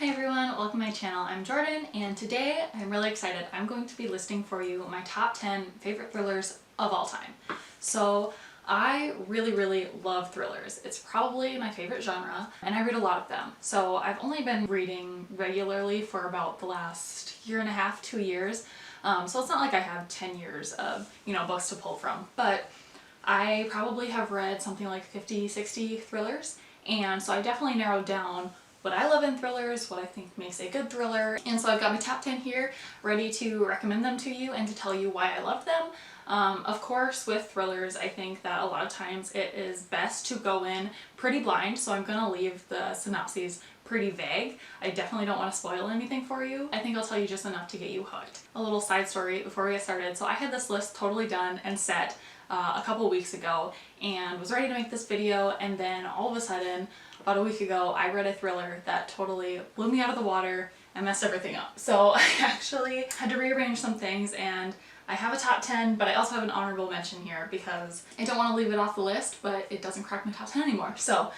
Hi everyone, welcome to my channel. I'm Jordan and today I'm really excited. I'm going to be listing for you my top 10 favorite thrillers of all time. So I really love thrillers. It's probably my favorite genre and I read a lot of them. So I've only been reading regularly for about the last year and a half, 2 years. So it's not like I have 10 years of, books to pull from, but I probably have read something like 50, 60 thrillers. And so I definitely narrowed down what I love in thrillers, what I think makes a good thriller. And so I've got my top 10 here ready to recommend them to you and to tell you why I love them. Of course, with thrillers, I think that a lot of times it is best to go in pretty blind, so I'm gonna leave the synopses pretty vague. I definitely don't want to spoil anything for you. I think I'll tell you just enough to get you hooked. A little side story before we get started. So I had this list totally done and set a couple weeks ago and was ready to make this video, and then all of a sudden, about a week ago, I read a thriller that totally blew me out of the water and messed everything up. So I actually had to rearrange some things, and I have a top 10, but I also have an honorable mention here because I don't want to leave it off the list, but it doesn't crack my top 10 anymore. So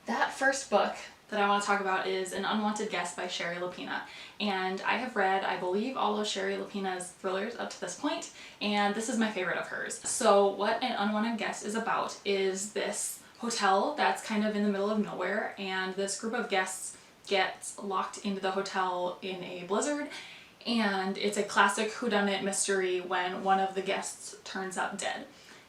that first book that I want to talk about is An Unwanted Guest by Sherry Lapina. And I have read, I believe, all of Sherry Lapina's thrillers up to this point, and this is my favorite of hers. So what An Unwanted Guest is about is this hotel that's kind of in the middle of nowhere, and this group of guests gets locked into the hotel in a blizzard, and it's a classic whodunit mystery when one of the guests turns up dead.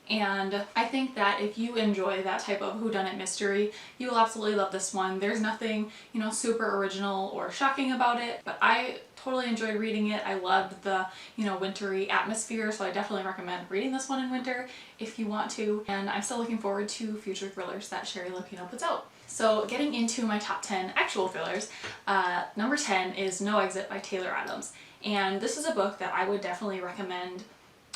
And I think that if you enjoy that type of whodunit mystery, you will absolutely love this one. There's nothing, super original or shocking about it, but I totally enjoyed reading it. I loved the, wintry atmosphere, so I definitely recommend reading this one in winter if you want to. And I'm still looking forward to future thrillers that Sherry Lapina puts out. So getting into my top 10 actual thrillers, number 10 is No Exit by Taylor Adams. And this is a book that I would definitely recommend,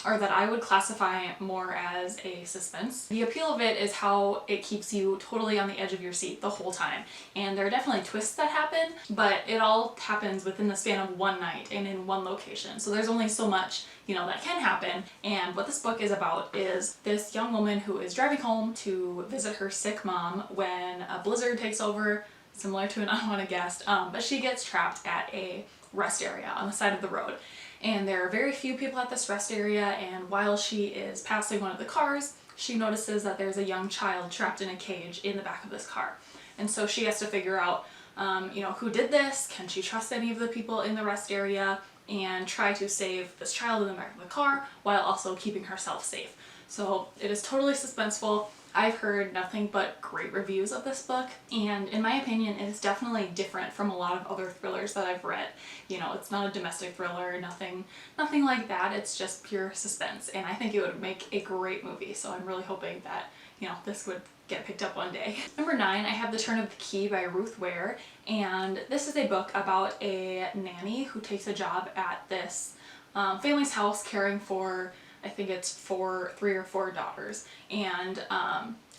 or that I would classify more as a suspense. The appeal of it is how it keeps you totally on the edge of your seat the whole time. And there are definitely twists that happen, but it all happens within the span of one night and in one location. So there's only so much, that can happen. And what this book is about is this young woman who is driving home to visit her sick mom when a blizzard takes over, similar to An Unwanted Guest, but she gets trapped at a rest area on the side of the road. And there are very few people at this rest area, and while she is passing one of the cars, she notices that there's a young child trapped in a cage in the back of this car. And so she has to figure out, who did this, can she trust any of the people in the rest area, and try to save this child in the back of the car while also keeping herself safe. So it is totally suspenseful. I've heard nothing but great reviews of this book, and in my opinion it is definitely different from a lot of other thrillers that I've read. It's not a domestic thriller, nothing like that. It's just pure suspense, and I think it would make a great movie, so I'm really hoping that this would get picked up one day. Number 9, I have The Turn of the Key by Ruth Ware, and this is a book about a nanny who takes a job at this family's house caring for, I think it's 3 or 4 daughters, and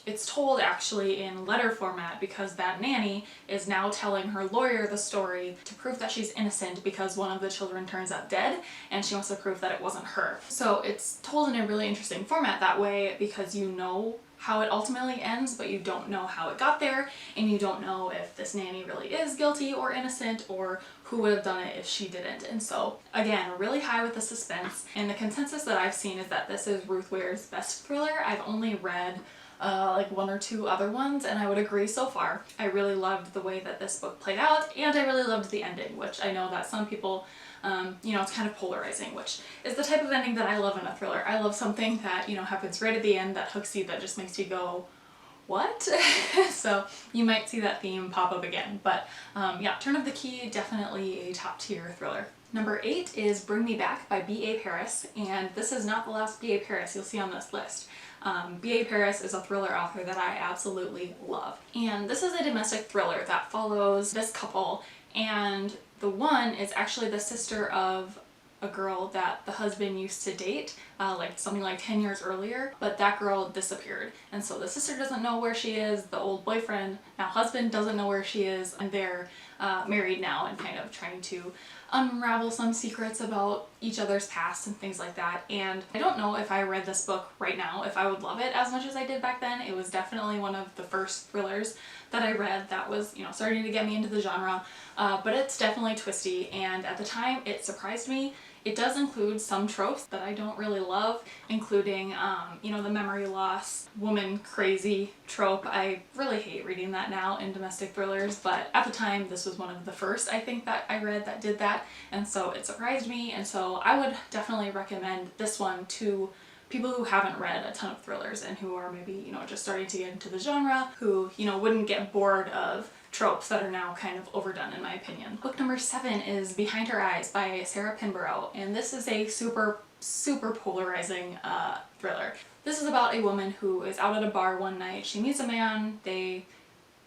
it's told actually in letter format because that nanny is now telling her lawyer the story to prove that she's innocent because one of the children turns up dead, and she wants to prove that it wasn't her. So it's told in a really interesting format that way because you know how it ultimately ends, but you don't know how it got there, and you don't know if this nanny really is guilty or innocent, or who would have done it if she didn't. And so again, really high with the suspense, and the consensus that I've seen is that this is Ruth Ware's best thriller. I've only read like 1 or 2 other ones, and I would agree so far. I really loved the way that this book played out, and I really loved the ending, which I know that some people it's kind of polarizing, which is the type of ending that I love in a thriller. I love something that, happens right at the end, that hooks you, that just makes you go, what? So you might see that theme pop up again. But yeah, Turn of the Key, definitely a top tier thriller. Number 8 is Bring Me Back by B.A. Paris, and this is not the last B.A. Paris you'll see on this list. B.A. Paris is a thriller author that I absolutely love. And this is a domestic thriller that follows this couple, and the one is actually the sister of a girl that the husband used to date like something like 10 years earlier, but that girl disappeared. And so the sister doesn't know where she is, the old boyfriend, now husband, doesn't know where she is, and they're married now and kind of trying to unravel some secrets about each other's past and things like that. And I don't know if I read this book right now, if I would love it as much as I did back then. It was definitely one of the first thrillers that I read that was, you know, starting to get me into the genre, but it's definitely twisty, and at the time it surprised me. It does include some tropes that I don't really love, including, you know, the memory loss, woman crazy trope. I really hate reading that now in domestic thrillers, but at the time this was one of the first, I think, that I read that did that, and so it surprised me, and so I would definitely recommend this one to people who haven't read a ton of thrillers and who are maybe, you know, just starting to get into the genre, who, you know, wouldn't get bored of tropes that are now kind of overdone, in my opinion. Book number 7 is Behind Her Eyes by Sarah Pinborough, and this is a super polarizing thriller. This is about a woman who is out at a bar one night. She meets a man, they,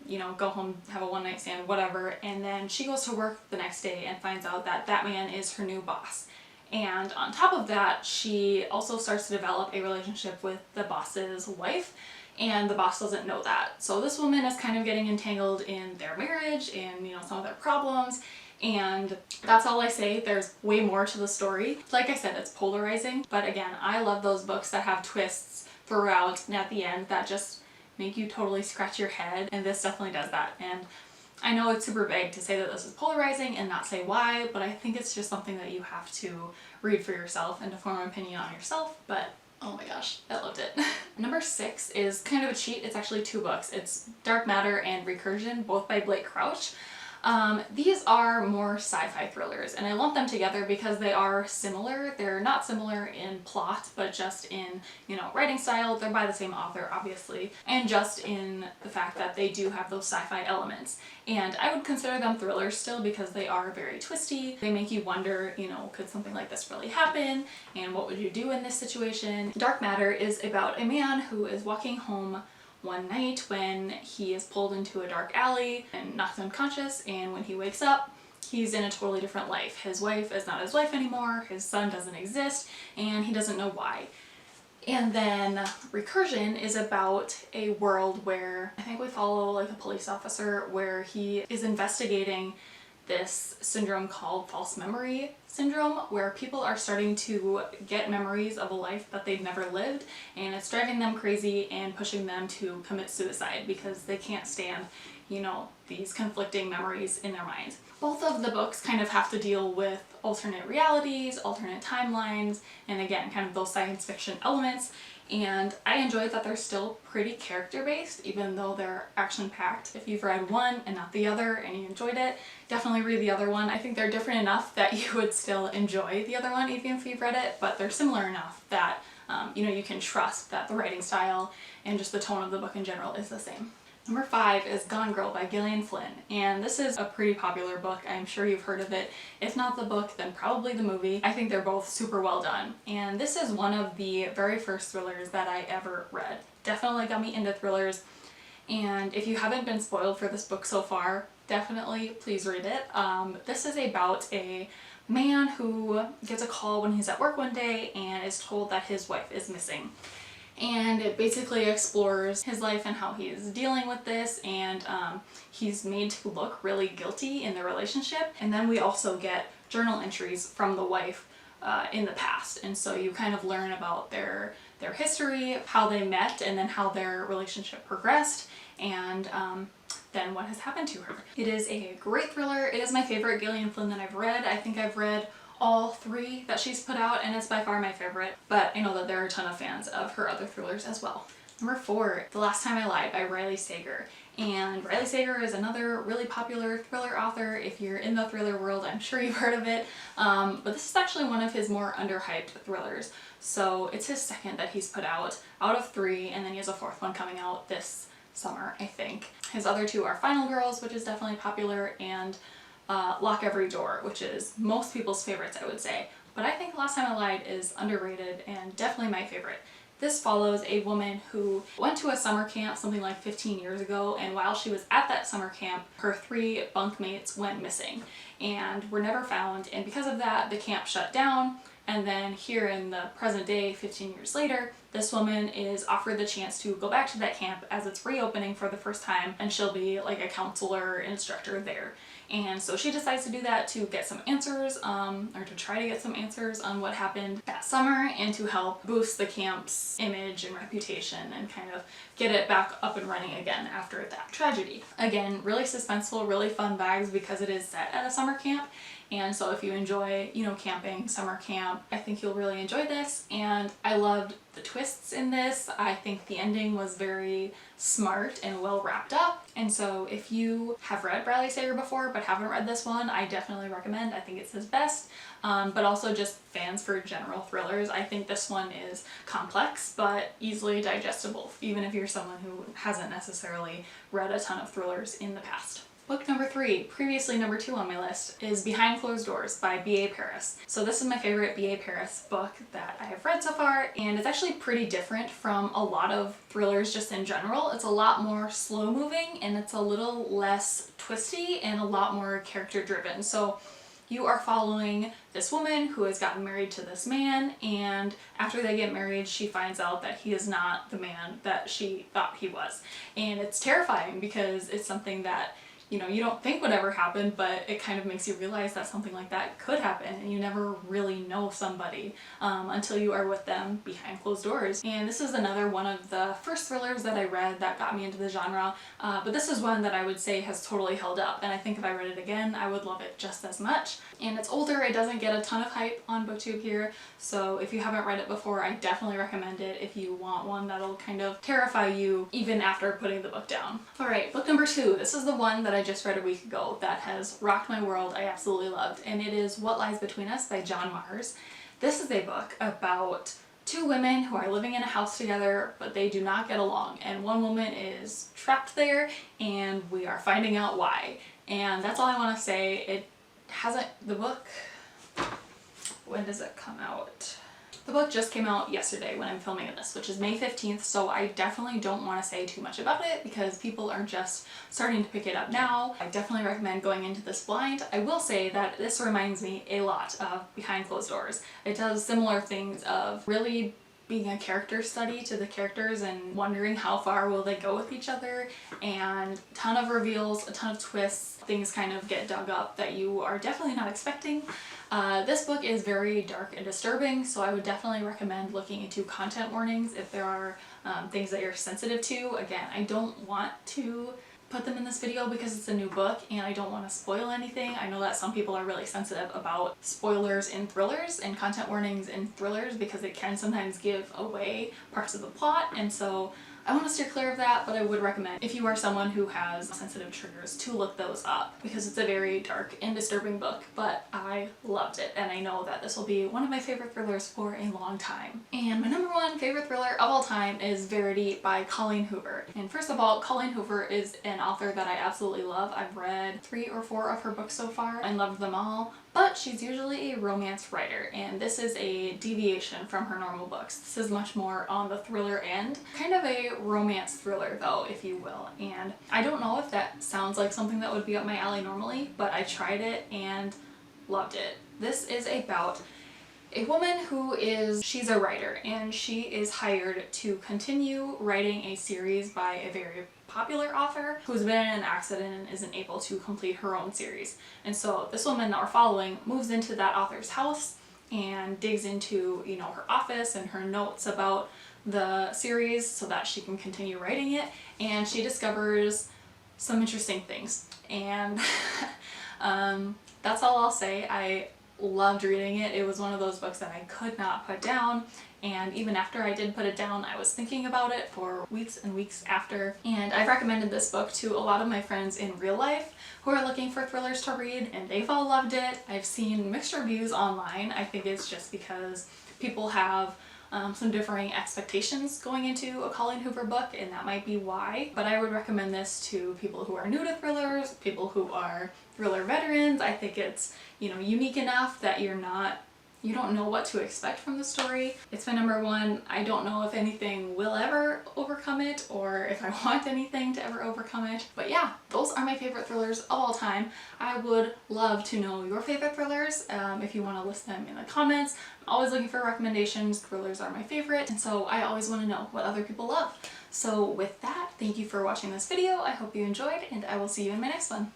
you know, go home, have a one-night stand, whatever, and then she goes to work the next day and finds out that that man is her new boss. And on top of that, she also starts to develop a relationship with the boss's wife, and the boss doesn't know that. So this woman is kind of getting entangled in their marriage and, you know, some of their problems, and that's all I say. There's way more to the story. Like I said, it's polarizing, but again, I love those books that have twists throughout and at the end that just make you totally scratch your head, and this definitely does that. And I know it's super vague to say that this is polarizing and not say why, but I think it's just something that you have to read for yourself and to form an opinion on yourself, but oh my gosh, I loved it. Number 6 is kind of a cheat. It's actually 2 books. It's Dark Matter and Recursion, both by Blake Crouch. These are more sci-fi thrillers, and I lump them together because they are similar. They're not similar in plot, but just in, you know, writing style. They're by the same author, obviously, and just in the fact that they do have those sci-fi elements. And I would consider them thrillers still because they are very twisty. They make you wonder, you know, could something like this really happen? And what would you do in this situation? Dark Matter is about a man who is walking home one night when he is pulled into a dark alley and knocked unconscious, and when he wakes up, he's in a totally different life. His wife is not his wife anymore, his son doesn't exist, and he doesn't know why. And then Recursion is about a world where I think we follow like a police officer where he is investigating this syndrome called false memory syndrome, where people are starting to get memories of a life that they've never lived, and it's driving them crazy and pushing them to commit suicide because they can't stand, you know, these conflicting memories in their minds. Both of the books kind of have to deal with alternate realities, alternate timelines, and again, kind of those science fiction elements. And I enjoyed that they're still pretty character-based, even though they're action-packed. If you've read one and not the other and you enjoyed it, definitely read the other one. I think they're different enough that you would still enjoy the other one even if you've read it, but they're similar enough that you know, you can trust that the writing style and just the tone of the book in general is the same. Number 5 is Gone Girl by Gillian Flynn, and this is a pretty popular book. I'm sure you've heard of it. If not the book, then probably the movie. I think they're both super well done, and this is one of the very first thrillers that I ever read. Definitely got me into thrillers, and if you haven't been spoiled for this book so far, definitely please read it. This is about a man who gets a call when he's at work one day and is told that his wife is missing. And it basically explores his life and how he's dealing with this, and he's made to look really guilty in the relationship. And then we also get journal entries from the wife in the past, and so you kind of learn about their history, how they met, and then how their relationship progressed, and then what has happened to her. It is a great thriller. It is my favorite Gillian Flynn that I've read. I think I've read all 3 that she's put out, and it's by far my favorite, but I know that there are a ton of fans of her other thrillers as well. Number 4, The Last Time I Lied by Riley Sager. And Riley Sager is another really popular thriller author. If you're in the thriller world, I'm sure you've heard of it, but this is actually one of his more underhyped thrillers. So it's his second that he's put out of 3, and then he has a 4th one coming out this summer, I think. His other 2 are Final Girls, which is definitely popular, and Lock Every Door, which is most people's favorites, I would say. But I think Last Time I Lied is underrated and definitely my favorite. This follows a woman who went to a summer camp something like 15 years ago, and while she was at that summer camp, her 3 bunkmates went missing and were never found, and because of that, the camp shut down. And then here in the present day, 15 years later, this woman is offered the chance to go back to that camp as it's reopening for the first time, and she'll be like a counselor instructor there. And so she decides to do that to get some answers, or to try to get some answers on what happened that summer, and to help boost the camp's image and reputation and kind of get it back up and running again after that tragedy. Again, really suspenseful, really fun vibes because it is set at a summer camp. And so if you enjoy, you know, camping, summer camp, I think you'll really enjoy this. And I loved the twists in this. I think the ending was very smart and well wrapped up. And so if you have read Bradley Sager before but haven't read this one, I definitely recommend. I think it's his best. But also just fans for general thrillers, I think this one is complex but easily digestible, even if you're someone who hasn't necessarily read a ton of thrillers in the past. Book number 3, previously number 2 on my list, is Behind Closed Doors by B.A. Paris. So this is my favorite B.A. Paris book that I have read so far, and it's actually pretty different from a lot of thrillers just in general. It's a lot more slow moving, and it's a little less twisty and a lot more character driven. So you are following this woman who has gotten married to this man, and after they get married, she finds out that he is not the man that she thought he was. And it's terrifying because it's something that, you know, you don't think would ever happen, but it kind of makes you realize that something like that could happen, and you never really know somebody until you are with them behind closed doors. And this is another one of the first thrillers that I read that got me into the genre, but this is one that I would say has totally held up, and I think if I read it again, I would love it just as much. And it's older, it doesn't get a ton of hype on BookTube here, so if you haven't read it before, I definitely recommend it if you want one that'll kind of terrify you even after putting the book down. Alright, book number 2. This is the one that I just read a week ago that has rocked my world. I absolutely loved, and it is What Lies Between Us by John Mars. This is a book about 2 women who are living in a house together, but they do not get along, and one woman is trapped there, and we are finding out why. And that's all I want to say. It hasn't, the book, when does it come out? The book just came out yesterday when I'm filming this, which is May 15th, so I definitely don't want to say too much about it because people are just starting to pick it up now. I definitely recommend going into this blind. I will say that this reminds me a lot of Behind Closed Doors. It does similar things of really being a character study to the characters and wondering how far will they go with each other, and a ton of reveals, a ton of twists, things kind of get dug up that you are definitely not expecting. This book is very dark and disturbing, so I would definitely recommend looking into content warnings if there are things that you're sensitive to. Again, I don't want to put them in this video because it's a new book and I don't want to spoil anything. I know that some people are really sensitive about spoilers in thrillers and content warnings in thrillers because it can sometimes give away parts of the plot, and so I want to steer clear of that, but I would recommend, if you are someone who has sensitive triggers, to look those up because it's a very dark and disturbing book, but I loved it, and I know that this will be one of my favorite thrillers for a long time. And my number 1 favorite thriller of all time is Verity by Colleen Hoover. And first of all, Colleen Hoover is an author that I absolutely love. I've read 3 or 4 of her books so far and loved them all. But she's usually a romance writer, and this is a deviation from her normal books. This is much more on the thriller end. Kind of a romance thriller though, if you will. And I don't know if that sounds like something that would be up my alley normally, but I tried it and loved it. This is about a woman she's a writer, and she is hired to continue writing a series by a very popular author who's been in an accident and isn't able to complete her own series. And so this woman that we're following moves into that author's house and digs into, you know, her office and her notes about the series so that she can continue writing it, and she discovers some interesting things. And that's all I'll say. I loved reading it. It was one of those books that I could not put down, and even after I did put it down, I was thinking about it for weeks and weeks after. And I've recommended this book to a lot of my friends in real life who are looking for thrillers to read, and they've all loved it. I've seen mixed reviews online. I think it's just because people have some differing expectations going into a Colleen Hoover book, and that might be why. But I would recommend this to people who are new to thrillers, people who are thriller veterans. I think it's, you know, unique enough that you're not You don't know what to expect from the story. It's my number one. I don't know if anything will ever overcome it or if I want anything to ever overcome it. But yeah, those are my favorite thrillers of all time. I would love to know your favorite thrillers if you want to list them in the comments. I'm always looking for recommendations. Thrillers are my favorite, and so I always want to know what other people love. So with that, thank you for watching this video. I hope you enjoyed, and I will see you in my next one.